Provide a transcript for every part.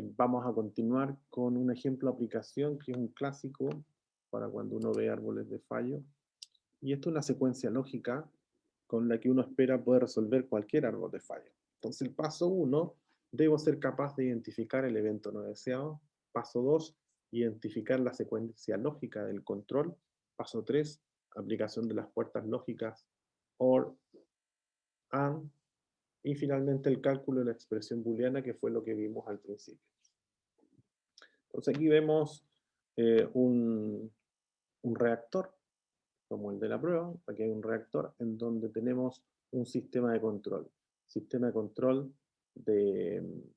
Vamos a continuar con un ejemplo de aplicación que es un clásico para cuando uno ve árboles de fallo. Y esto es una secuencia lógica con la que uno espera poder resolver cualquier árbol de fallo. Entonces, el paso 1, debo ser capaz de identificar el evento no deseado. Paso 2, identificar la secuencia lógica del control. Paso 3, aplicación de las puertas lógicas OR, AND. Y finalmente el cálculo de la expresión booleana, que fue lo que vimos al principio. Entonces aquí vemos un reactor, como el de la prueba. Aquí hay un reactor en donde tenemos un sistema de control. Sistema de control de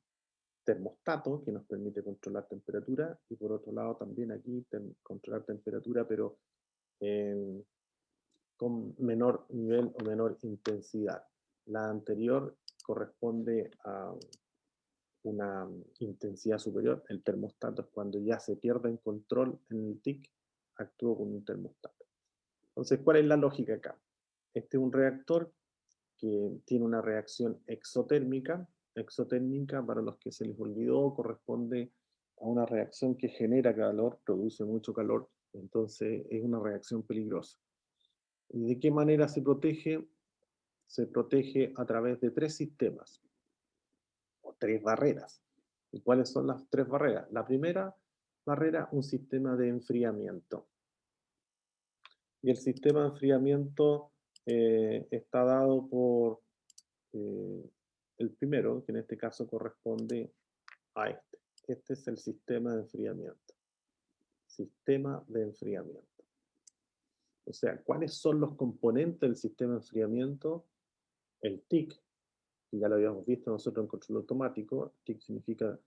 termostato, que nos permite controlar temperatura, y por otro lado también aquí controlar temperatura, pero con menor nivel o menor intensidad. La anterior corresponde a una intensidad superior. El termostato es cuando ya se pierde el control en el TIC, actúa como un termostato. Entonces, ¿cuál es la lógica acá? Este es un reactor que tiene una reacción exotérmica. Exotérmica, para los que se les olvidó, corresponde a una reacción que genera calor, produce mucho calor, entonces es una reacción peligrosa. ¿Y de qué manera se protege? Se protege a través de tres sistemas, o tres barreras. ¿Y cuáles son las tres barreras? La primera barrera, un sistema de enfriamiento. Y el sistema de enfriamiento está dado por el primero, que en este caso corresponde a este. Este es el sistema de enfriamiento. Sistema de enfriamiento. O sea, ¿cuáles son los componentes del sistema de enfriamiento? El TIC, que ya lo habíamos visto nosotros en control automático. TIC significa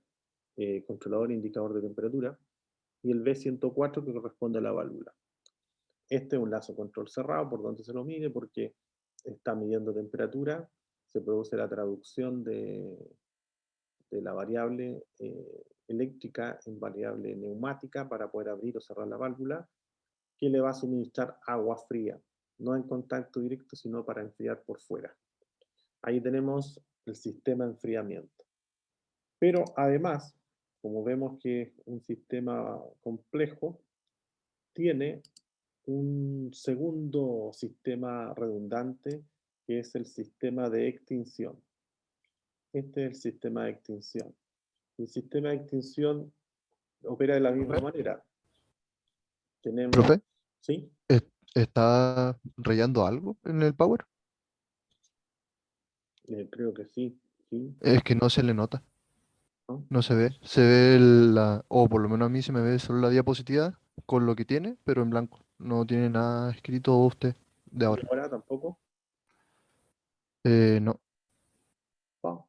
controlador indicador de temperatura. Y el B104, que corresponde a la válvula. Este es un lazo control cerrado, por donde se lo mide, porque está midiendo temperatura, se produce la traducción de la variable eléctrica en variable neumática para poder abrir o cerrar la válvula, que le va a suministrar agua fría, no en contacto directo, sino para enfriar por fuera. Ahí tenemos el sistema de enfriamiento. Pero además, como vemos que es un sistema complejo, tiene un segundo sistema redundante, que es el sistema de extinción. Este es el sistema de extinción. El sistema de extinción opera de la misma Profe, manera. Tenemos, profe, ¿sí? ¿está rayando algo en el power? Creo que sí, sí, Es que no se le nota, ¿no? no se ve. Se ve o por lo menos a mí se me ve solo la diapositiva con lo que tiene, pero en blanco. No tiene nada escrito usted de Y ahora. ahora tampoco. No. Ah,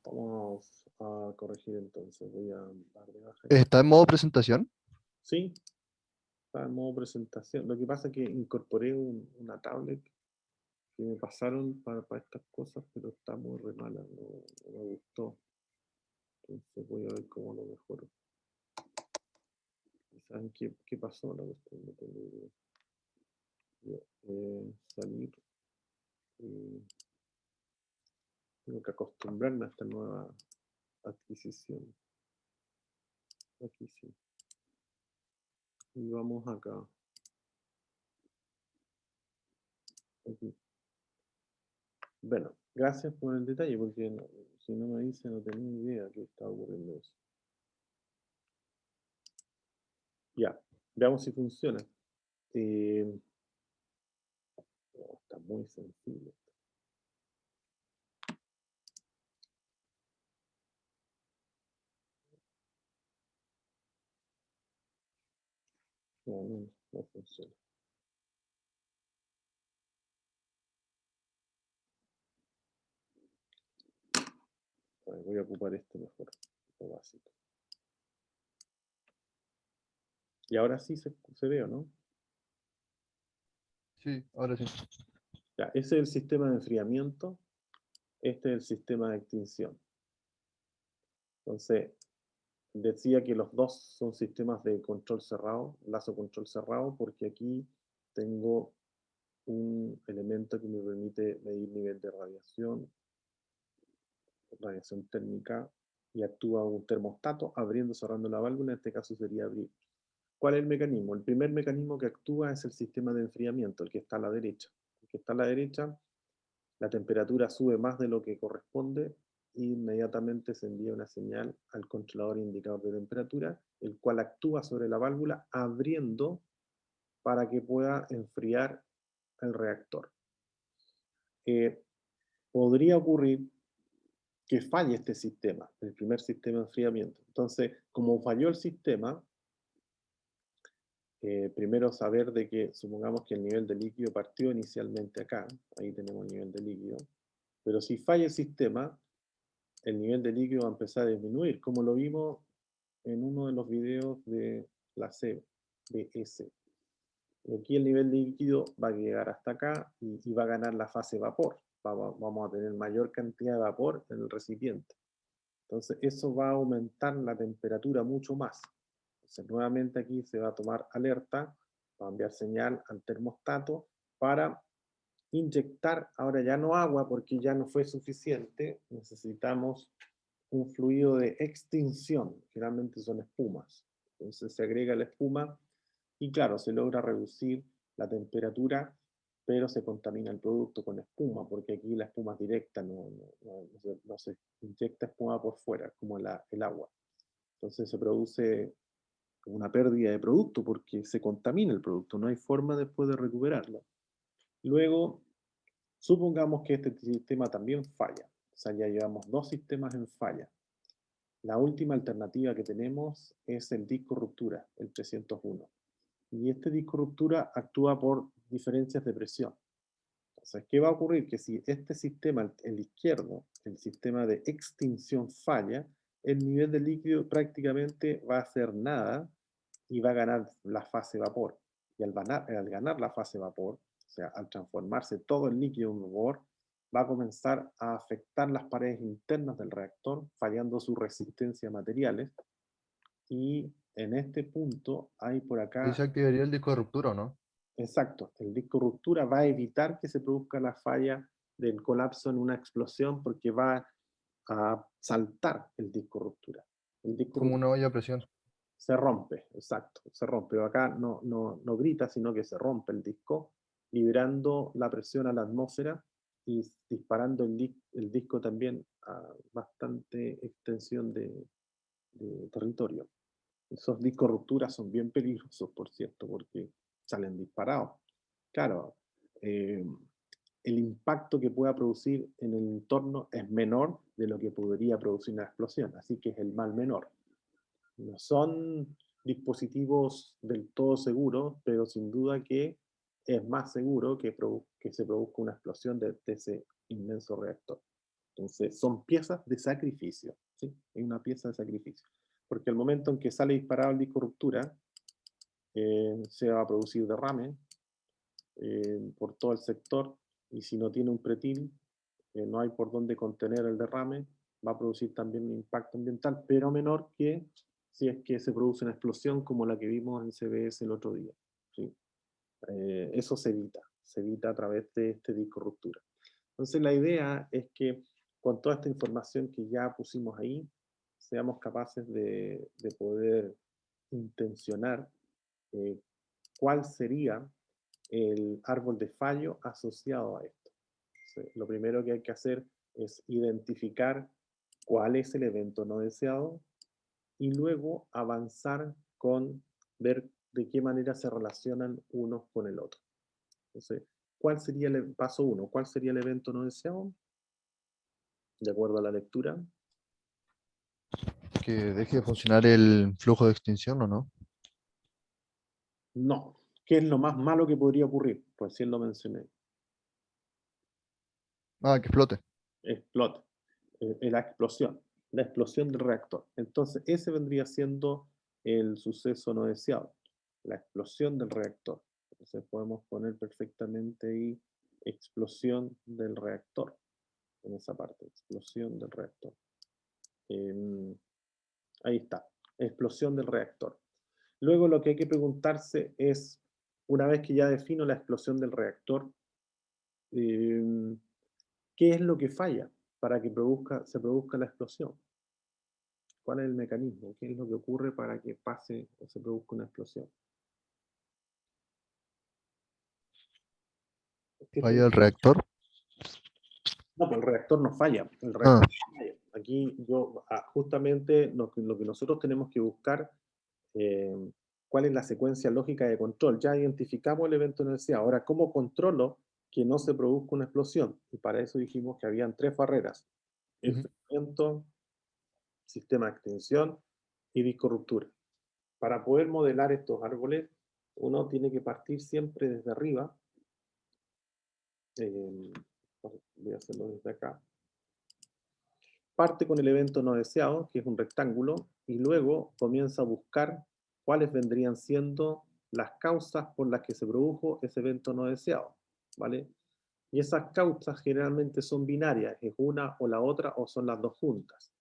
vamos a corregir entonces. Voy a dar de baja esto. ¿Está en modo presentación? Sí, está en modo presentación. Lo que pasa es que incorporé una tablet que me pasaron para estas cosas, pero está muy re mala, no me gustó. Entonces voy a ver cómo lo mejoro. ¿Saben qué pasó? La cuestión no tengo idea. Salir. Tengo que acostumbrarme a esta nueva adquisición. Aquí sí. Y vamos acá. Aquí. Bueno, gracias por el detalle, porque si no me dice, no tenía idea que estaba ocurriendo eso. Ya, veamos si funciona. Está muy sensible. No funciona. A ver, voy a ocupar este mejor, lo básico. Y ahora sí se ve, ¿o no? Sí, ahora sí. Ya, ese es el sistema de enfriamiento, este es el sistema de extinción. Entonces, decía que los dos son sistemas de control cerrado, lazo control cerrado, porque aquí tengo un elemento que me permite medir nivel de radiación térmica, y actúa un termostato abriendo, cerrando la válvula, en este caso sería abrir. ¿Cuál es el mecanismo? El primer mecanismo que actúa es el sistema de enfriamiento, el que está a la derecha. El que está a la derecha, la temperatura sube más de lo que corresponde e inmediatamente se envía una señal al controlador indicador de temperatura, el cual actúa sobre la válvula abriendo para que pueda enfriar el reactor. Podría ocurrir que falle este sistema, el primer sistema de enfriamiento. Entonces, como falló el sistema, primero saber de que, supongamos que el nivel de líquido partió inicialmente acá, ahí tenemos el nivel de líquido, pero si falla el sistema, el nivel de líquido va a empezar a disminuir, como lo vimos en uno de los videos de la CBS. Aquí el nivel de líquido va a llegar hasta acá y va a ganar la fase vapor. Vamos a tener mayor cantidad de vapor en el recipiente. Entonces eso va a aumentar la temperatura mucho más. Entonces nuevamente aquí se va a tomar alerta, va a enviar señal al termostato para inyectar ahora ya no agua porque ya no fue suficiente, necesitamos un fluido de extinción, generalmente son espumas. Entonces se agrega la espuma y claro, se logra reducir la temperatura, pero se contamina el producto con espuma, porque aquí la espuma es directa, no se inyecta espuma por fuera, como el agua. Entonces se produce una pérdida de producto porque se contamina el producto, no hay forma después de recuperarlo. Luego, supongamos que este sistema también falla, o sea, ya llevamos dos sistemas en falla. La última alternativa que tenemos es el disco ruptura, el 301. Y este disco ruptura actúa por diferencias de presión. Entonces, ¿qué va a ocurrir? Que si este sistema, el izquierdo, el sistema de extinción falla, el nivel de líquido prácticamente va a hacer nada y va a ganar la fase vapor. Y al ganar la fase vapor, o sea, al transformarse todo el líquido en vapor, va a comenzar a afectar las paredes internas del reactor, fallando su resistencia a materiales. Y en este punto hay por Ahí se acá. activaría el disco de ruptura, ¿o no? Exacto, el disco ruptura va a evitar que se produzca la falla del colapso en una explosión porque va a saltar el disco ruptura. El disco Como ruptura una olla a presión. se rompe, exacto, se rompe. Pero acá no grita, sino que se rompe el disco, liberando la presión a la atmósfera y disparando el disco también a bastante extensión de territorio. Esos discos rupturas son bien peligrosos, por cierto, porque salen disparados. Claro, eh, el impacto que pueda producir en el entorno es menor de lo que podría producir una explosión, así que es el mal menor. No son dispositivos del todo seguros, pero sin duda que es más seguro que se produzca una explosión de ese inmenso reactor. Entonces, son piezas de sacrificio, ¿sí? Es una pieza de sacrificio. Porque al momento en que sale disparado el disco ruptura, se va a producir derrame por todo el sector, y si no tiene un pretil, no hay por dónde contener el derrame, va a producir también un impacto ambiental, pero menor que si es que se produce una explosión como la que vimos en CBS el otro día. ¿Sí? Eso se evita a través de este disco ruptura. Entonces la idea es que con toda esta información que ya pusimos ahí, seamos capaces de poder intencionar eh, cuál sería el árbol de fallo asociado a esto. Entonces, lo primero que hay que hacer es identificar cuál es el evento no deseado y luego avanzar con ver de qué manera se relacionan unos con el otro. Entonces, ¿cuál sería el paso uno? ¿Cuál sería el evento no deseado? De acuerdo a la lectura. Que deje de funcionar el flujo de extinción, ¿o no? No. ¿Qué es lo más malo que podría ocurrir? Pues sí lo mencioné. Ah, que explote. Explota. La explosión del reactor. Entonces, ese vendría siendo el suceso no deseado, la explosión del reactor. Entonces, podemos poner perfectamente ahí explosión del reactor, en esa parte, explosión del reactor. Eh, Ahí está, explosión del reactor. Luego lo que hay que preguntarse es, una vez que ya defino la explosión del reactor, eh, ¿qué es lo que falla para que se produzca la explosión? ¿Cuál es el mecanismo? ¿Qué es lo que ocurre para que pase o se produzca una explosión? Falla el reactor. No, pues el reactor no falla. El Ah, reactor no falla. Aquí justamente lo que nosotros tenemos que buscar, eh, cuál es la secuencia lógica de control. Ya identificamos el evento de necesidad. Ahora, ¿cómo controlo que no se produzca una explosión? Y para eso dijimos que habían tres barreras: ujú. enfriamiento, sistema de extinción y disco ruptura. Para poder modelar estos árboles, uno tiene que partir siempre desde arriba. Eh, Voy a hacerlo desde acá. Parte con el evento no deseado, que es un rectángulo, y luego comienza a buscar cuáles vendrían siendo las causas por las que se produjo ese evento no deseado, ¿vale? Y esas causas generalmente son binarias, es una o la otra o son las dos juntas.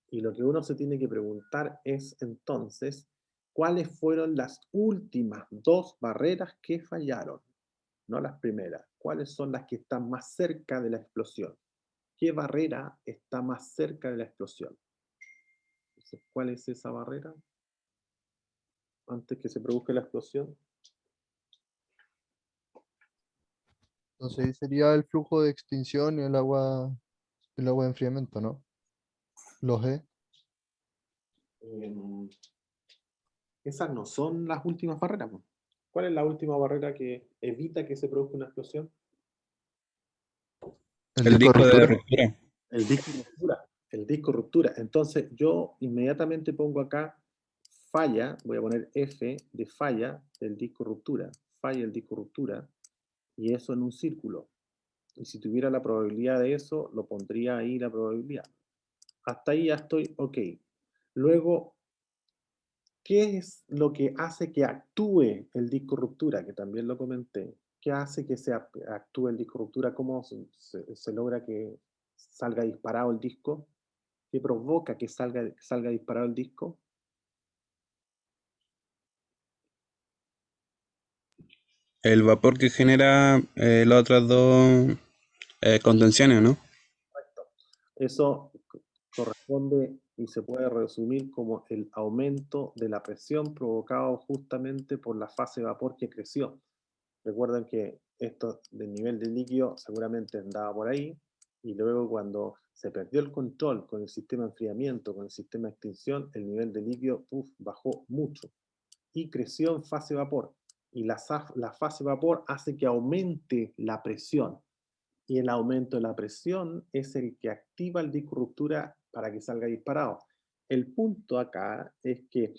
Y lo que uno se tiene que preguntar es entonces, ¿cuáles fueron las últimas dos barreras que fallaron? No las primeras. ¿Cuáles son las que están más cerca de la explosión? ¿Qué barrera está más cerca de la explosión? Entonces, ¿cuál es esa barrera antes que se produzca la explosión? Entonces ahí sería el flujo de extinción y el agua de enfriamiento, ¿no? Los E. Eh, Esas no son las últimas barreras, ¿no? ¿Cuál es la última barrera que evita que se produzca una explosión? El El disco de disco de ruptura. ruptura. El disco ruptura. El disco ruptura. Entonces yo inmediatamente pongo acá falla, voy a poner F de falla del disco ruptura, falla el disco ruptura, y eso en un círculo. Y si tuviera la probabilidad de eso, lo pondría ahí la probabilidad. Hasta ahí ya estoy ok. Luego, ¿qué es lo que hace que actúe el disco ruptura? Que también lo comenté. ¿Qué hace que actúe el disco ruptura? ¿Cómo se logra que salga disparado el disco? ¿Qué provoca que salga disparado el disco? El vapor que genera las otras dos contenciones, ¿no? Eso corresponde y se puede resumir como el aumento de la presión provocado justamente por la fase de vapor que creció. Recuerden que esto del nivel de líquido seguramente andaba por ahí, y luego cuando se perdió el control con el sistema de enfriamiento, con el sistema de extinción, el nivel de líquido bajó mucho y creció en fase vapor. Y la fase vapor hace que aumente la presión. Y el aumento de la presión es el que activa el disco ruptura para que salga disparado. El punto acá es que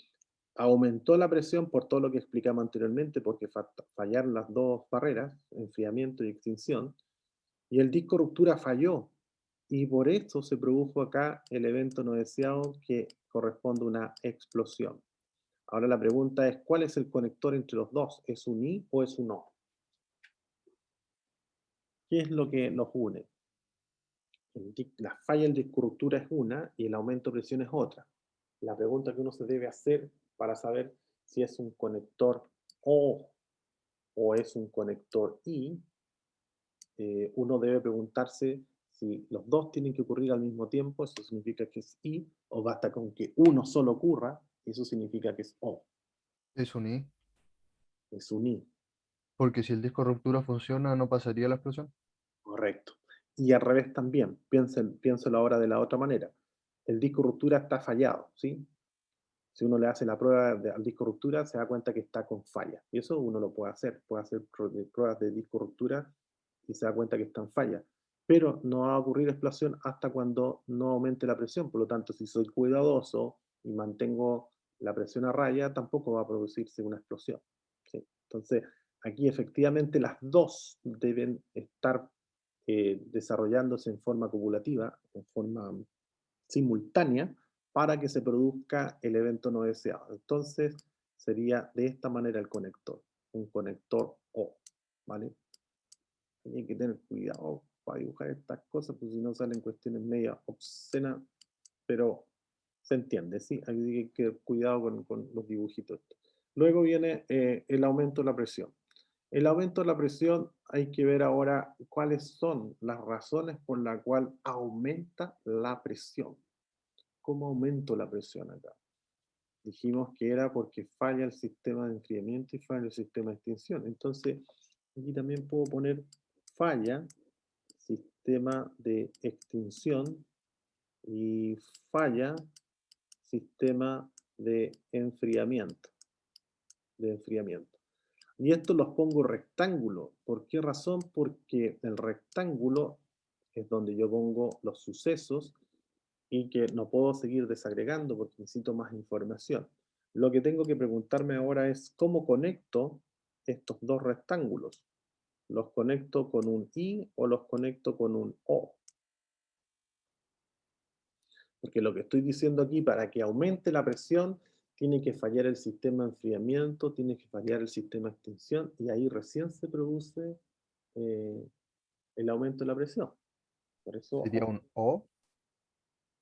aumentó la presión por todo lo que explicamos anteriormente, porque fallaron las dos barreras, enfriamiento y extinción, y el disco ruptura falló. Y por eso se produjo acá el evento no deseado que corresponde a una explosión. Ahora la pregunta es, ¿cuál es el conector entre los dos? ¿Es un I o es un O? ¿Qué es lo que los une? La falla en disco ruptura es una y el aumento de presión es otra. La pregunta que uno se debe hacer para saber si es un conector o es un conector I, uno debe preguntarse si los dos tienen que ocurrir al mismo tiempo, eso significa que es I, o basta con que uno solo ocurra, eso significa que es O, Es un I. es un I. Porque si el disco de ruptura funciona, no pasaría la explosión. Correcto. Y al revés también, piénselo ahora de la otra manera. El disco ruptura está fallado, ¿sí? Si uno le hace la prueba al disco ruptura, se da cuenta que está con falla. Y eso uno lo puede hacer pruebas de disco ruptura y se da cuenta que está en falla. Pero no va a ocurrir explosión hasta cuando no aumente la presión. Por lo tanto, si soy cuidadoso y mantengo la presión a raya, tampoco va a producirse una explosión, ¿sí? Entonces, aquí efectivamente las dos deben estar desarrollándose en forma copulativa, en forma simultánea, para que se produzca el evento no deseado. Entonces, sería de esta manera el conector, un conector O, ¿vale? Hay que tener cuidado para dibujar estas cosas, porque si no salen cuestiones media obscenas, pero se entiende, ¿sí? Hay que cuidado con los dibujitos. Luego viene el aumento de la presión. El aumento de la presión, hay que ver ahora cuáles son las razones por las cuales aumenta la presión. ¿cómo aumento la presión acá? Dijimos que era porque falla el sistema de enfriamiento y falla el sistema de extinción. Entonces, aquí también puedo poner falla, sistema de extinción y falla, sistema de enfriamiento. Y estos los pongo rectángulo. ¿Por qué razón? Porque el rectángulo es donde yo pongo los sucesos y que no puedo seguir desagregando porque necesito más información. Lo que tengo que preguntarme ahora es cómo conecto estos dos rectángulos. ¿Los conecto con un I o los conecto con un O? Porque lo que estoy diciendo aquí, para que aumente la presión, tiene que fallar el sistema de enfriamiento, tiene que fallar el sistema de extinción, y ahí recién se produce el aumento de la presión. Por eso Sería un O.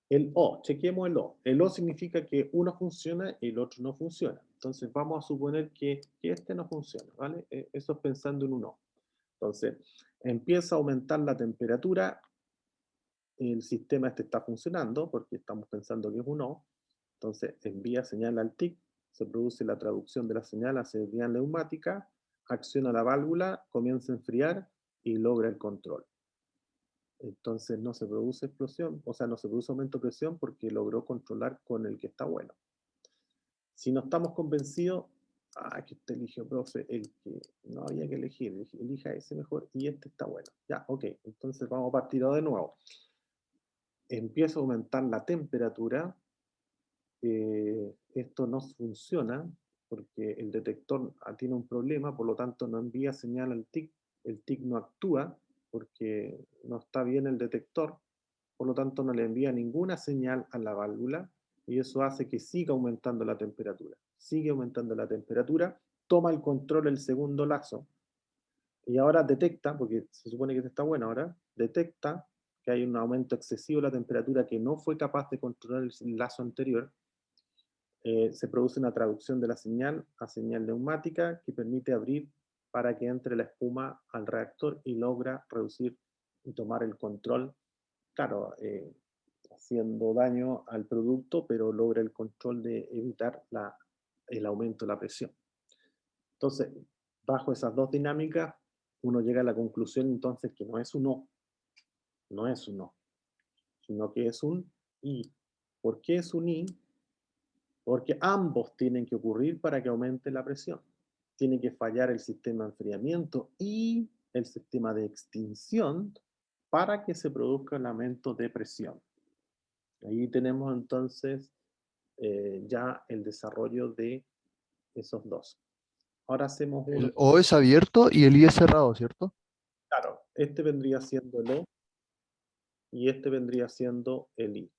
el O, chequemos el O. El O significa que uno funciona y el otro no funciona. Entonces vamos a suponer que este no funciona, ¿vale? Eso es pensando en un O. Entonces, empieza a aumentar la temperatura, el sistema este está funcionando porque estamos pensando que es un O. Entonces envía señal al TIC, se produce la traducción de la señal a señal neumática, acciona la válvula, comienza a enfriar y logra el control. Entonces no se produce explosión, o sea, no se produce aumento de presión porque logró controlar con el que está bueno. Si no estamos convencidos, que usted eligió, profe, el que no había que elegir, elija ese mejor y este está bueno. Ya, ok, entonces vamos a partir de nuevo. Empieza a aumentar la temperatura, esto no funciona porque el detector tiene un problema, por lo tanto no envía señal al TIC, el TIC no actúa porque no está bien el detector, por lo tanto no le envía ninguna señal a la válvula y eso hace que siga aumentando la temperatura. Sigue aumentando la temperatura, toma el control el segundo lazo y ahora detecta, porque se supone que está bueno ahora, detecta que hay un aumento excesivo de la temperatura que no fue capaz de controlar el lazo anterior. Se produce una traducción de la señal a señal neumática que permite abrir para que entre la espuma al reactor y logra reducir y tomar el control, claro, haciendo daño al producto, pero logra el control de evitar el aumento de la presión. Entonces, bajo esas dos dinámicas, uno llega a la conclusión entonces que no es un O, no es un O, sino que es un I. ¿Por qué es un I? Porque ambos tienen que ocurrir para que aumente la presión. Tiene que fallar el sistema de enfriamiento y el sistema de extinción para que se produzca el aumento de presión. Ahí tenemos entonces ya el desarrollo de esos dos. Ahora hacemos uno. El O es abierto y el I es cerrado, ¿cierto? Claro, este vendría siendo el O y este vendría siendo el I.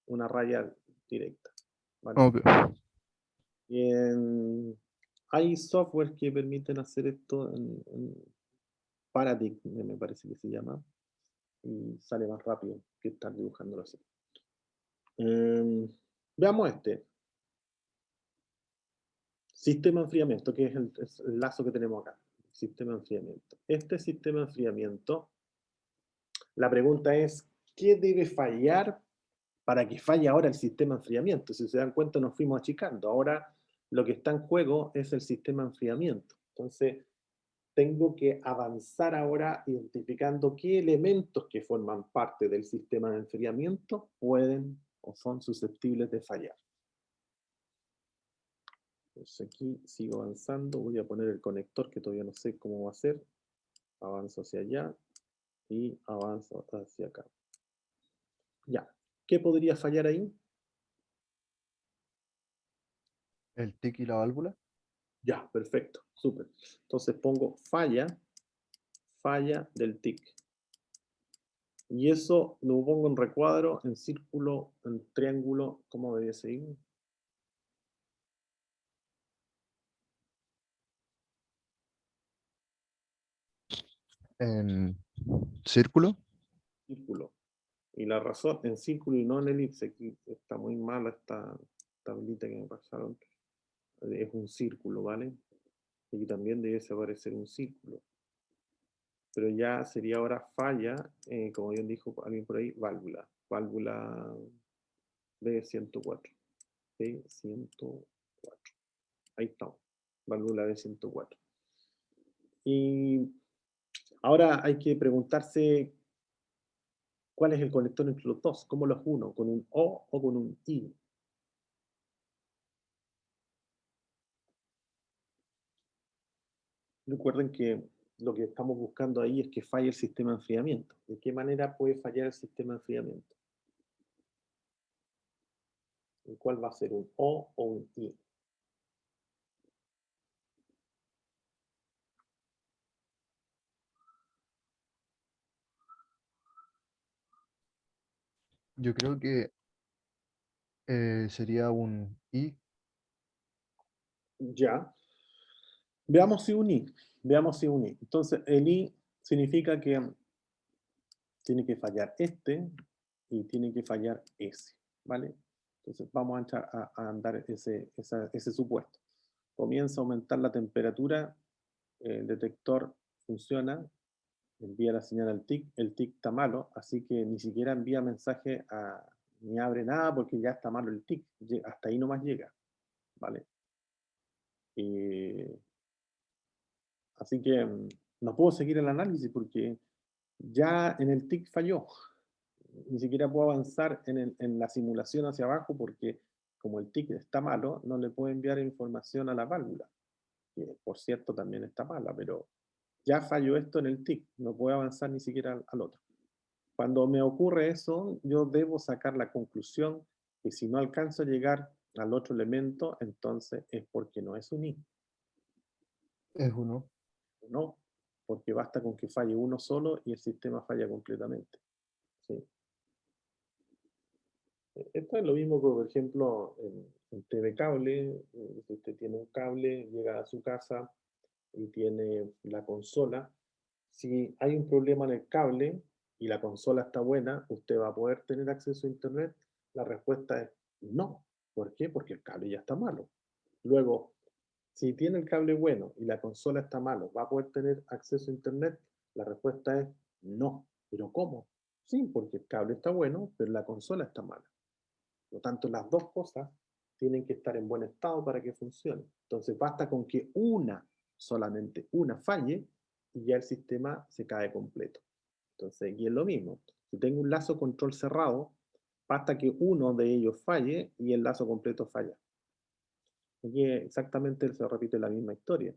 Una raya directa. ¿Vale? Ok. Hay software que permiten hacer esto en Paradigm, me parece que se llama, y sale más rápido que estar dibujándolo así. Veamos este. Sistema de enfriamiento, que es el lazo que tenemos acá. Sistema de enfriamiento. Este sistema de enfriamiento, la pregunta es, ¿qué debe fallar para que falle ahora el sistema de enfriamiento? Si se dan cuenta, nos fuimos achicando. Ahora lo que está en juego es el sistema de enfriamiento. Entonces, tengo que avanzar ahora identificando qué elementos que forman parte del sistema de enfriamiento pueden o son susceptibles de fallar. Entonces aquí sigo avanzando, voy a poner el conector que todavía no sé cómo va a ser. Avanzo hacia allá y avanzo hacia acá. Ya, ¿qué podría fallar ahí? El TIC y la válvula. Ya, perfecto, súper. Entonces pongo falla del TIC. Y eso lo pongo en recuadro, en círculo, en triángulo, ¿cómo debería seguir? En círculo. Círculo. Y la razón, en círculo y no en elipse, aquí está muy mala esta tablita que me pasaron. Es un círculo, ¿vale? Aquí también debe aparecer un círculo. Pero ya sería ahora falla, como bien dijo alguien por ahí, válvula. Válvula B104. B104. Ahí está. Válvula B104. Y ahora hay que preguntarse cuál es el conector entre los dos. ¿Cómo los uno? ¿Con un O o con un I? Recuerden que lo que estamos buscando ahí es que falle el sistema de enfriamiento. ¿De qué manera puede fallar el sistema de enfriamiento? ¿Y cuál va a ser, un O o un I? Yo creo que sería un I. Ya. Veamos si un I. Veamos si un I. Entonces, el I significa que tiene que fallar este y tiene que fallar ese. ¿Vale? Entonces, vamos a, echar a andar ese supuesto. Comienza a aumentar la temperatura, el detector funciona, envía la señal al TIC, el TIC está malo, así que ni siquiera envía mensaje ni abre nada porque ya está malo el TIC, hasta ahí nomás llega, ¿vale? Así que no puedo seguir el análisis porque ya en el TIC falló, ni siquiera puedo avanzar en la simulación hacia abajo porque como el TIC está malo, no le puedo enviar información a la válvula, que por cierto también está mala, pero ya falló esto en el TIC, no puedo avanzar ni siquiera al otro. Cuando me ocurre eso, yo debo sacar la conclusión que si no alcanzo a llegar al otro elemento, entonces es porque no es un I, Es uno. no, porque basta con que falle uno solo y el sistema falla completamente. ¿Sí? Esto es lo mismo que, por ejemplo, en TV Cable, si usted tiene un cable, llega a su casa y tiene la consola. Si hay un problema en el cable y la consola está buena, ¿usted va a poder tener acceso a Internet? La respuesta es no. ¿Por qué? Porque el cable ya está malo. Luego, si tiene el cable bueno y la consola está malo, ¿va a poder tener acceso a Internet? La respuesta es no. ¿Pero cómo? Sí, porque el cable está bueno, pero la consola está mala. Por lo tanto, las dos cosas tienen que estar en buen estado para que funcione. Entonces, basta con que solamente una falle, y ya el sistema se cae completo. Entonces, aquí es lo mismo. Si tengo un lazo control cerrado, basta que uno de ellos falle y el lazo completo falla. Aquí exactamente se repite la misma historia.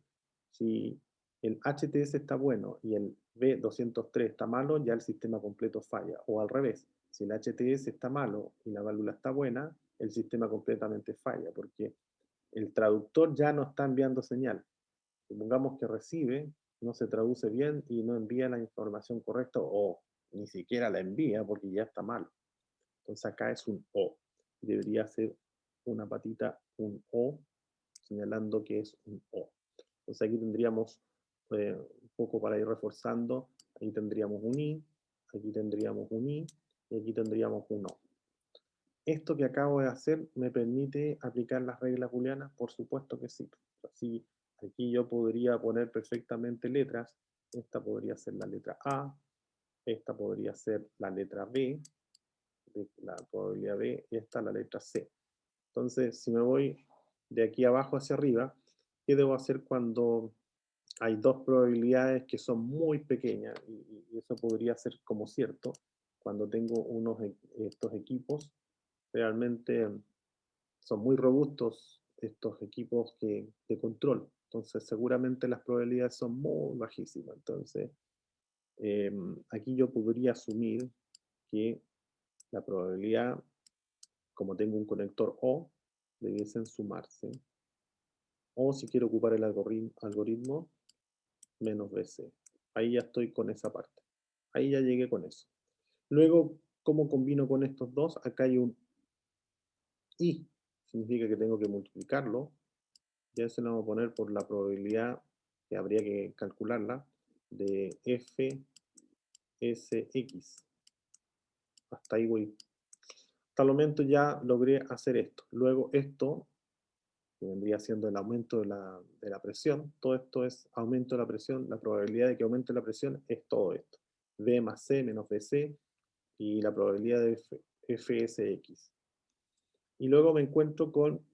Si el HTS está bueno y el B203 está malo, ya el sistema completo falla. O al revés, si el HTS está malo y la válvula está buena, el sistema completamente falla, porque el traductor ya no está enviando señal. Supongamos que recibe, no se traduce bien y no envía la información correcta o ni siquiera la envía porque ya está malo. Entonces acá es un O. Debería ser una patita, un O, señalando que es un O. Entonces aquí tendríamos un poco para ir reforzando. Ahí tendríamos un I, aquí tendríamos un I y aquí tendríamos un O. ¿Esto que acabo de hacer me permite aplicar las reglas booleanas? Por supuesto que sí. Así, aquí yo podría poner perfectamente letras. Esta podría ser la letra A, esta podría ser la letra B, de la probabilidad B, y esta la letra C. Entonces, si me voy de aquí abajo hacia arriba, ¿qué debo hacer cuando hay dos probabilidades que son muy pequeñas? Y eso podría ser como cierto. Cuando tengo estos equipos, realmente son muy robustos estos equipos de control. Entonces, seguramente las probabilidades son muy bajísimas. Entonces, aquí yo podría asumir que la probabilidad, como tengo un conector O, debiesen sumarse. O si quiero ocupar el algoritmo, menos BC. Ahí ya estoy con esa parte. Ahí ya llegué con eso. Luego, ¿cómo combino con estos dos? Acá hay un I. Significa que tengo que multiplicarlo. Ya se lo vamos a poner por la probabilidad que habría que calcularla de FSX. Hasta ahí voy. Hasta el momento ya logré hacer esto. Luego esto, que vendría siendo el aumento de la presión, todo esto es aumento de la presión, la probabilidad de que aumente la presión es todo esto. V más C menos BC y la probabilidad de FSX. Y luego me encuentro con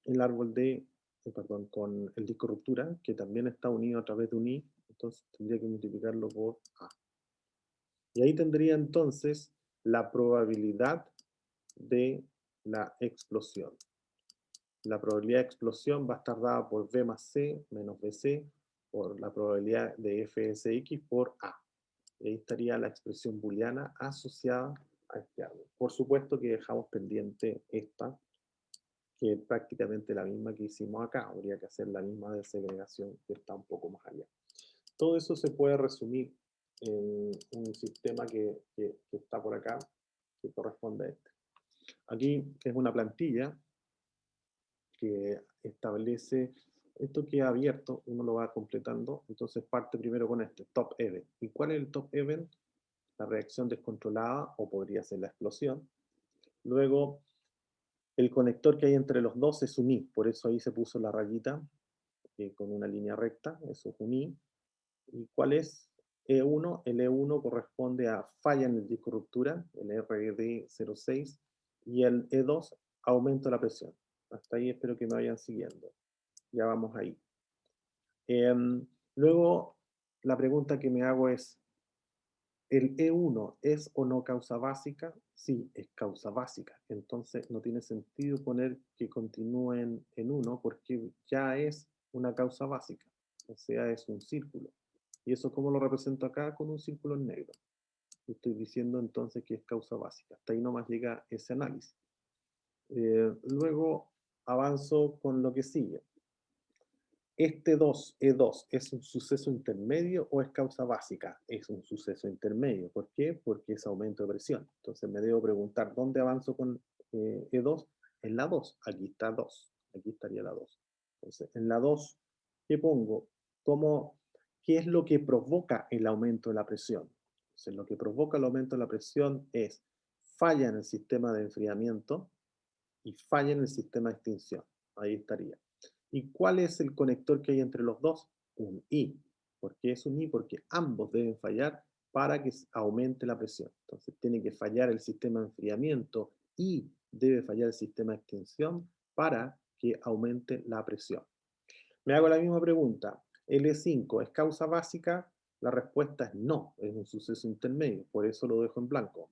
el árbol de, perdón, con el disco ruptura, que también está unido a través de un i, entonces tendría que multiplicarlo por a. Y ahí tendría entonces la probabilidad de la explosión. La probabilidad de explosión va a estar dada por B más C menos BC por la probabilidad de FSX por A. Y ahí estaría la expresión booleana asociada a este árbol. Por supuesto que dejamos pendiente esta, que es prácticamente la misma que hicimos acá. Habría que hacer la misma de segregación que está un poco más allá. Todo eso se puede resumir en un sistema que está por acá, que corresponde a este. Aquí es una plantilla que establece, esto queda abierto, uno lo va completando, entonces parte primero con este, top event. ¿Y cuál es el top event? La reacción descontrolada, o podría ser la explosión. Luego, el conector que hay entre los dos es un i, por eso ahí se puso la rayita con una línea recta, eso es un i. ¿Y cuál es E1? El E1 corresponde a falla en el disco ruptura, el RD06, y el E2, aumento de la presión. Hasta ahí espero que me vayan siguiendo. Ya vamos ahí. Luego, la pregunta que me hago es, ¿el E1 es o no causa básica? Sí, es causa básica. Entonces, no tiene sentido poner que continúen en 1 porque ya es una causa básica. O sea, es un círculo. ¿Y eso cómo lo represento acá? Con un círculo en negro. Estoy diciendo entonces que es causa básica. Hasta ahí nomás llega ese análisis. Luego avanzo con lo que sigue. ¿Este 2, E2, es un suceso intermedio o es causa básica? Es un suceso intermedio. ¿Por qué? Porque es aumento de presión. Entonces me debo preguntar, ¿dónde avanzo con E2? En la 2. Aquí está 2. Aquí estaría la 2. Entonces, en la 2, ¿qué pongo? ¿Qué es lo que provoca el aumento de la presión? Entonces, lo que provoca el aumento de la presión es falla en el sistema de enfriamiento y falla en el sistema de extinción. Ahí estaría. ¿Y cuál es el conector que hay entre los dos? Un I. ¿Por qué es un I? Porque ambos deben fallar para que aumente la presión. Entonces tiene que fallar el sistema de enfriamiento y debe fallar el sistema de extinción para que aumente la presión. Me hago la misma pregunta. ¿L5 es causa básica? La respuesta es no, es un suceso intermedio, por eso lo dejo en blanco.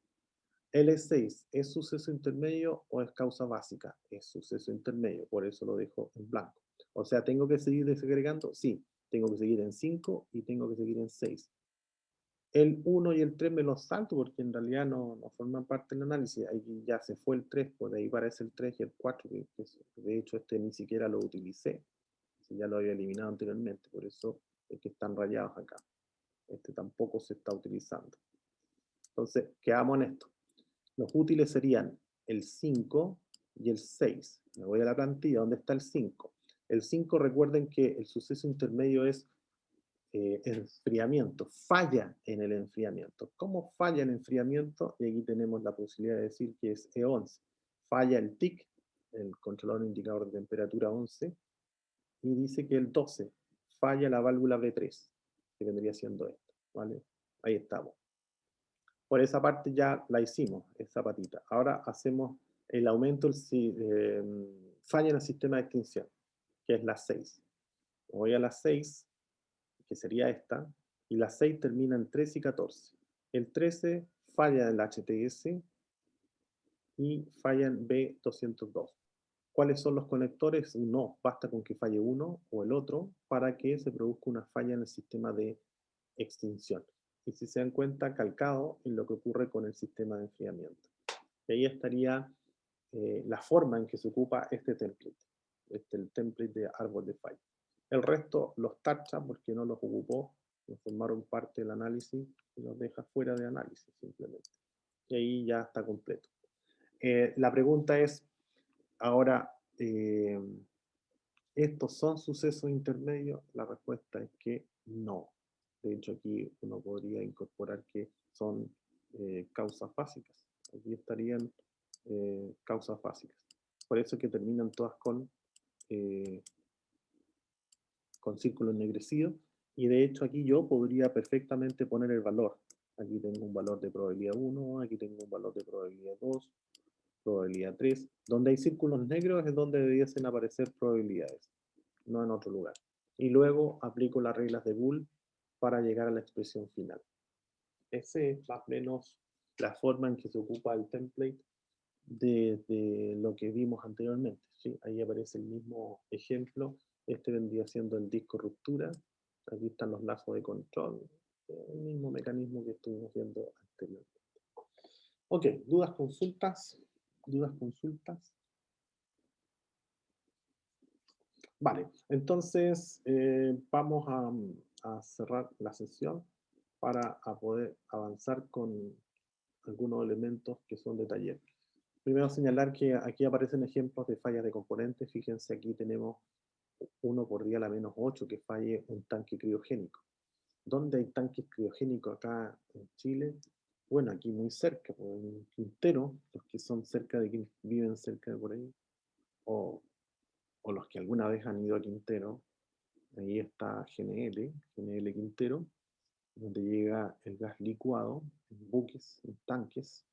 L6, ¿es suceso intermedio o es causa básica? Es suceso intermedio, por eso lo dejo en blanco. O sea, ¿tengo que seguir desagregando? Sí, tengo que seguir en 5 y tengo que seguir en 6. El 1 y el 3 me los salto porque en realidad no forman parte del análisis. Ahí ya se fue el 3, pues de ahí parece el 3 y el 4, que de hecho este ni siquiera lo utilicé. Ya lo había eliminado anteriormente, por eso es que están rayados acá. Este tampoco se está utilizando. Entonces, quedamos en esto. Los útiles serían el 5 y el 6. Me voy a la plantilla, ¿dónde está el 5? El 5, recuerden que el suceso intermedio es enfriamiento, falla en el enfriamiento. ¿Cómo falla el enfriamiento? Y aquí tenemos la posibilidad de decir que es E11. Falla el TIC, el controlador indicador de temperatura 11, y dice que el 12 falla la válvula B3, que vendría siendo esto, ¿vale? Ahí estamos. Por esa parte ya la hicimos, esa patita. Ahora hacemos el aumento, falla en el sistema de extinción, que es la 6. Voy a la 6, que sería esta, y la 6 termina en 13 y 14. El 13 falla en el HTS y falla en B202. ¿Cuáles son los conectores? No, basta con que falle uno o el otro para que se produzca una falla en el sistema de extinción. Y si se dan cuenta, calcado en lo que ocurre con el sistema de enfriamiento. Y ahí estaría la forma en que se ocupa este template, el template de árbol de falla. El resto los tacha porque no los ocupó, no formaron parte del análisis y los deja fuera de análisis simplemente. Y ahí ya está completo. La pregunta es, ahora, ¿estos son sucesos intermedios? La respuesta es que no. De hecho, aquí uno podría incorporar que son causas básicas. Aquí estarían causas básicas. Por eso es que terminan todas con círculos ennegrecidos. Y de hecho aquí yo podría perfectamente poner el valor. Aquí tengo un valor de probabilidad 1, aquí tengo un valor de probabilidad 2, probabilidad 3. Donde hay círculos negros es donde debiesen aparecer probabilidades, no en otro lugar. Y luego aplico las reglas de Boole para llegar a la expresión final. Ese es más o menos la forma en que se ocupa el template de lo que vimos anteriormente, ¿sí? Ahí aparece el mismo ejemplo. Este vendría siendo el disco ruptura. Aquí están los lazos de control. El mismo mecanismo que estuvimos viendo anteriormente. Ok, dudas, consultas. Dudas, consultas. Vale, entonces vamos a cerrar la sesión para poder avanzar con algunos elementos que son de taller. Primero señalar que aquí aparecen ejemplos de fallas de componentes. Fíjense, aquí tenemos 1 por 10 a la menos 8 que falle un tanque criogénico. ¿Dónde hay tanques criogénicos acá en Chile? Bueno, aquí muy cerca, pues, en Quintero, los que son cerca de viven cerca de por ahí, o los que alguna vez han ido a Quintero, ahí está GNL Quintero, donde llega el gas licuado en buques, en tanques,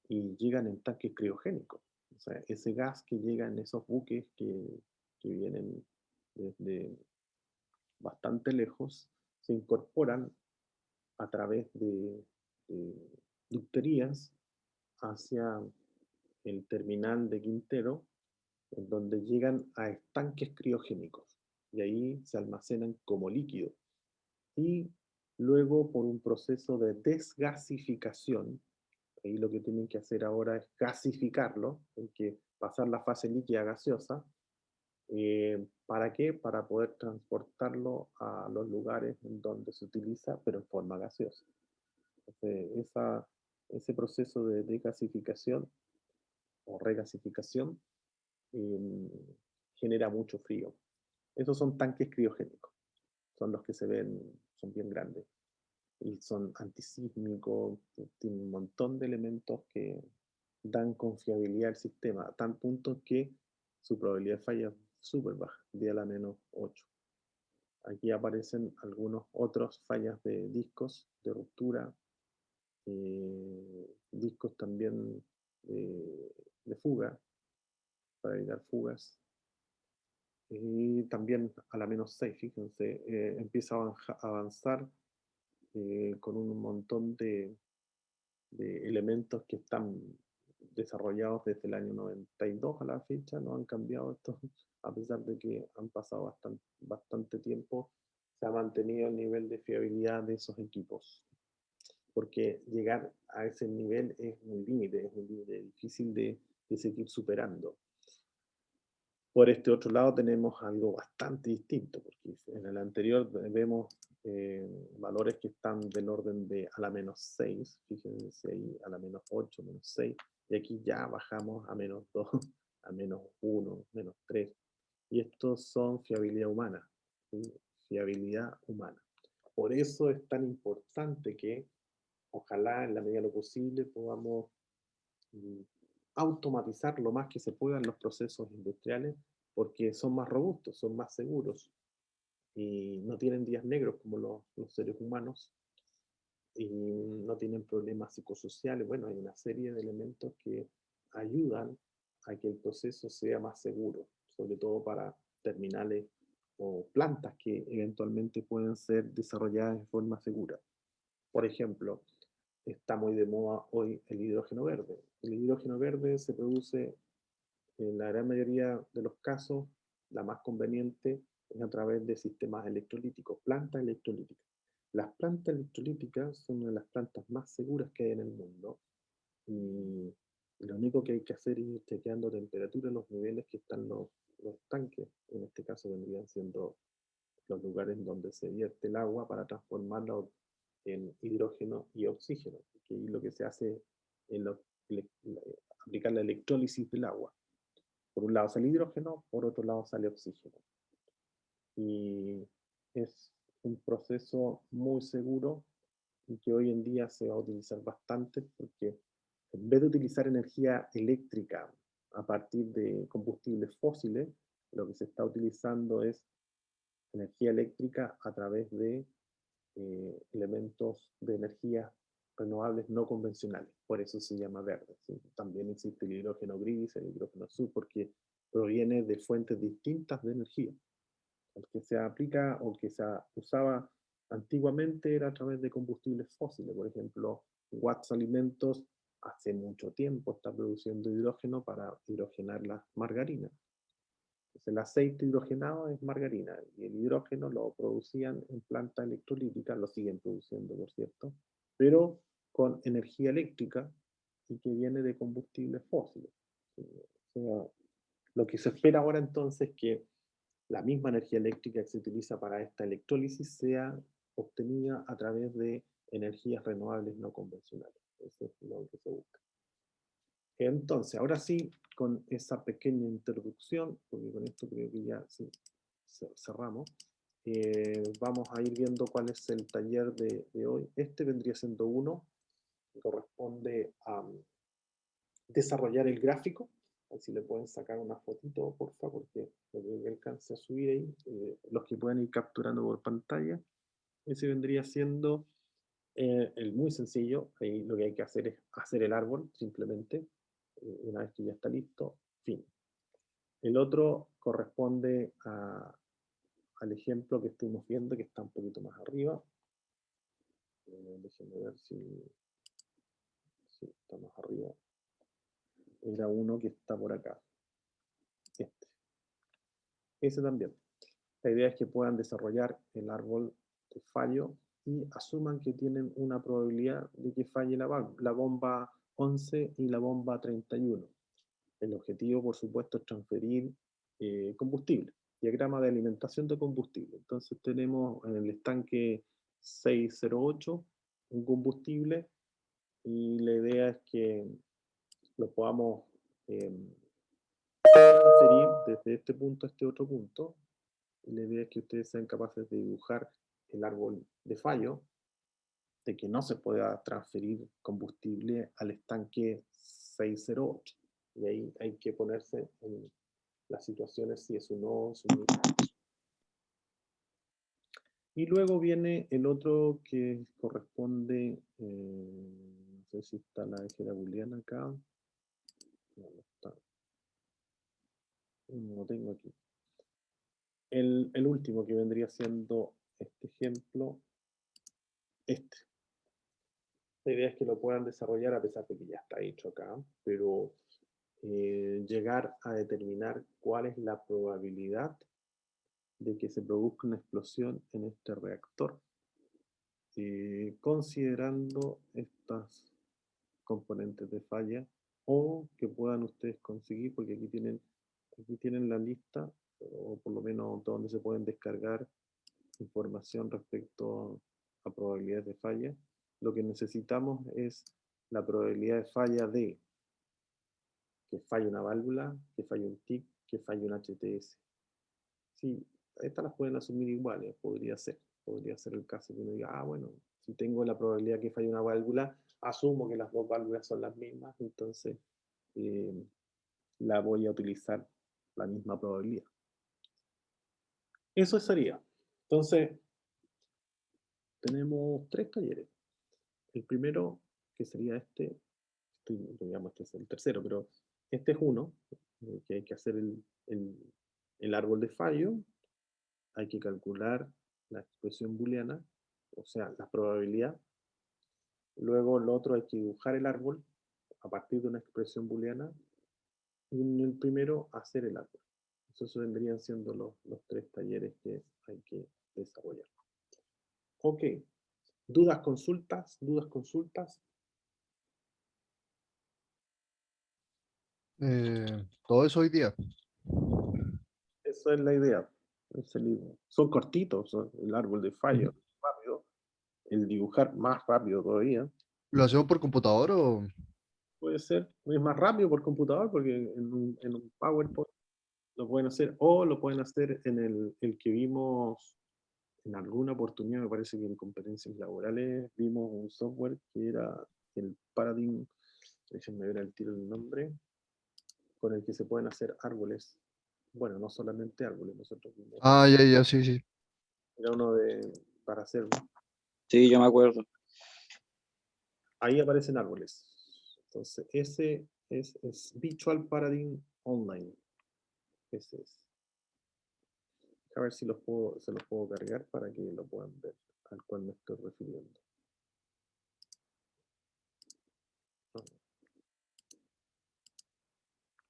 y llegan en tanques criogénicos. O sea, ese gas que llega en esos buques que vienen desde bastante lejos, se incorporan a través de ducterías hacia el terminal de Quintero, en donde llegan a estanques criogénicos y ahí se almacenan como líquido. Y luego por un proceso de desgasificación, ahí lo que tienen que hacer ahora es gasificarlo, hay que pasar la fase líquida gaseosa. ¿Para qué? Para poder transportarlo a los lugares en donde se utiliza, pero en forma gaseosa. Entonces, ese proceso de desgasificación o regasificación eh, genera mucho frío. Esos son tanques criogénicos, son los que se ven, son bien grandes y son antisísmicos, tienen un montón de elementos que dan confiabilidad al sistema, a tal punto que su probabilidad de falla es súper baja, 10 a la menos 8. Aquí aparecen algunos otros fallas de discos de ruptura, discos también de fuga, para evitar fugas. Y también a la menos 6, fíjense, empieza a avanzar con un montón de elementos que están desarrollados desde el año 92 a la fecha, no han cambiado esto, a pesar de que han pasado bastante tiempo, se ha mantenido el nivel de fiabilidad de esos equipos. Porque llegar a ese nivel es un límite difícil de seguir superando. Por este otro lado tenemos algo bastante distinto, porque en el anterior vemos valores que están del orden de a la menos 6, fíjense ahí, a la menos 8, menos 6, y aquí ya bajamos a menos 2, a menos 1, menos 3, y estos son fiabilidad humana, ¿sí? Fiabilidad humana. Por eso es tan importante que ojalá en la medida de lo posible podamos automatizar lo más que se pueda los procesos industriales, porque son más robustos, son más seguros y no tienen días negros como los seres humanos y no tienen problemas psicosociales. Bueno, hay una serie de elementos que ayudan a que el proceso sea más seguro, sobre todo para terminales o plantas que eventualmente pueden ser desarrolladas de forma segura. Por ejemplo, está muy de moda hoy el hidrógeno verde. El hidrógeno verde se produce en la gran mayoría de los casos, la más conveniente es a través de sistemas electrolíticos, plantas electrolíticas. Las plantas electrolíticas son una de las plantas más seguras que hay en el mundo y lo único que hay que hacer es ir chequeando temperatura en los niveles que están los tanques. En este caso vendrían siendo los lugares donde se vierte el agua para transformarlo en hidrógeno y oxígeno. Que ahí lo que se hace es aplicar la electrólisis del agua. Por un lado sale hidrógeno, por otro lado sale oxígeno. Y es un proceso muy seguro y que hoy en día se va a utilizar bastante porque en vez de utilizar energía eléctrica a partir de combustibles fósiles, lo que se está utilizando es energía eléctrica a través de elementos de energía renovables no convencionales, por eso se llama verde, ¿sí? También existe el hidrógeno gris, el hidrógeno azul, porque proviene de fuentes distintas de energía. El que se aplica o que se usaba antiguamente era a través de combustibles fósiles, por ejemplo, Watts Alimentos hace mucho tiempo está produciendo hidrógeno para hidrogenar las margarinas. Entonces, el aceite hidrogenado es margarina y el hidrógeno lo producían en plantas electrolíticas, lo siguen produciendo, por cierto, pero con energía eléctrica y que viene de combustibles fósiles. O sea, lo que se espera ahora entonces es que la misma energía eléctrica que se utiliza para esta electrólisis sea obtenida a través de energías renovables no convencionales. Eso es lo que se busca. Entonces, ahora sí, con esa pequeña introducción, porque con esto creo que ya sí, cerramos, vamos a ir viendo cuál es el taller de hoy. Este vendría siendo uno, que corresponde a desarrollar el gráfico. A ver si le pueden sacar una fotito, por favor, porque no creo que alcance a subir ahí. Los que puedan ir capturando por pantalla. Ese vendría siendo el muy sencillo. Ahí lo que hay que hacer es hacer el árbol, simplemente. Una vez que ya está listo, fin. El otro corresponde al ejemplo que estuvimos viendo, que está un poquito más arriba. Déjenme ver si está más arriba. Era uno que está por acá. Este. Ese también. La idea es que puedan desarrollar el árbol de fallo y asuman que tienen una probabilidad de que falle la bomba 11 y la bomba 31. El objetivo, por supuesto, es transferir combustible, diagrama de alimentación de combustible. Entonces tenemos en el estanque 608 un combustible y la idea es que lo podamos transferir desde este punto a este otro punto. Y la idea es que ustedes sean capaces de dibujar el árbol de fallo, de que no se pueda transferir combustible al estanque 608. Y ahí hay que ponerse en las situaciones si es un no, es un no. Y luego viene el otro que corresponde, no sé si está la ejera booleana acá. No, no está. No tengo aquí. El último que vendría siendo este ejemplo, este. La idea es que lo puedan desarrollar a pesar de que ya está hecho acá, pero llegar a determinar cuál es la probabilidad de que se produzca una explosión en este reactor, considerando estas componentes de falla o que puedan ustedes conseguir, porque aquí tienen la lista, o por lo menos donde se pueden descargar información respecto a probabilidades de falla. Lo que necesitamos es la probabilidad de falla de que falle una válvula, que falle un TIC, que falle un HTS. Sí, estas las pueden asumir iguales, podría ser el caso que uno diga, ah, bueno, si tengo la probabilidad que falle una válvula, asumo que las dos válvulas son las mismas, entonces la voy a utilizar la misma probabilidad. Eso sería. Entonces, tenemos 3 talleres. El primero, que sería digamos, este es el tercero, pero este es uno, que hay que hacer el árbol de fallo, hay que calcular la expresión booleana, o sea, la probabilidad. Luego el otro hay que dibujar el árbol a partir de una expresión booleana. Y en el primero, hacer el árbol. Esos vendrían siendo los 3 talleres que hay que desarrollar. Ok. ¿Dudas, consultas? ¿Dudas, consultas? Todo eso hoy día. Esa es la idea. Son cortitos, el árbol de fallo rápido, el dibujar más rápido todavía. ¿Lo hacemos por computador o...? Puede ser, es más rápido por computador porque en un PowerPoint lo pueden hacer, o lo pueden hacer en el que vimos en alguna oportunidad, me parece que en competencias laborales vimos un software que era el Paradigm, déjenme ver al tiro el nombre, con el que se pueden hacer árboles. Bueno, no solamente árboles, nosotros vimos. Ah, ya, sí, sí. Era uno para hacer. Sí, yo me acuerdo. ahí aparecen árboles. Entonces, ese es Visual Paradigm Online. Ese es. A ver si se los puedo cargar para que lo puedan ver, al cual me estoy refiriendo.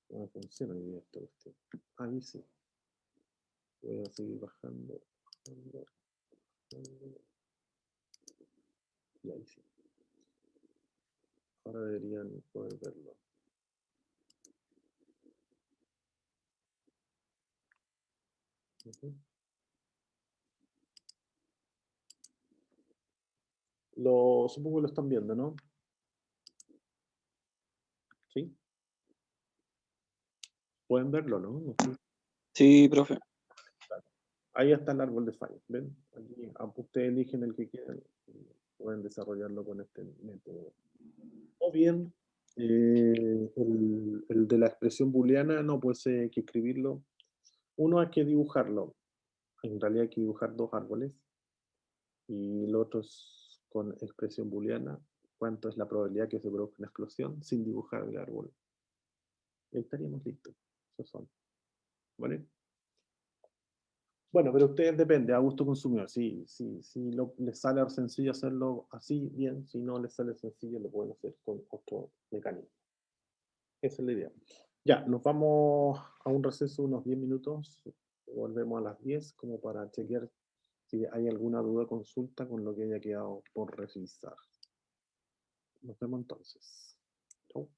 No funciona hoy día esta cuestión. Ahí sí. Voy a seguir bajando. Y ahí sí. Ahora deberían poder verlo. Supongo que lo están viendo, ¿no? ¿Sí? Pueden verlo, ¿no? ¿No? Sí, profe. Ahí está el árbol de fallo, ¿ven? Aquí ustedes eligen el que quieran y pueden desarrollarlo con este método. O bien, el de la expresión booleana, no, pues hay que escribirlo. Uno hay que dibujarlo. En realidad hay que dibujar dos árboles. Y el otro es con expresión booleana. ¿Cuánto es la probabilidad que se produzca una explosión sin dibujar el árbol? Y ahí estaríamos listos. Esos son. ¿Vale? Bueno, pero ustedes depende, a gusto consumidor. Si les sale sencillo hacerlo así, bien. Si no les sale sencillo, lo pueden hacer con otro mecanismo. Esa es la idea. Ya, nos vamos a un receso unos 10 minutos. Volvemos a las 10 como para chequear si hay alguna duda o consulta con lo que haya quedado por revisar. Nos vemos entonces. Chau.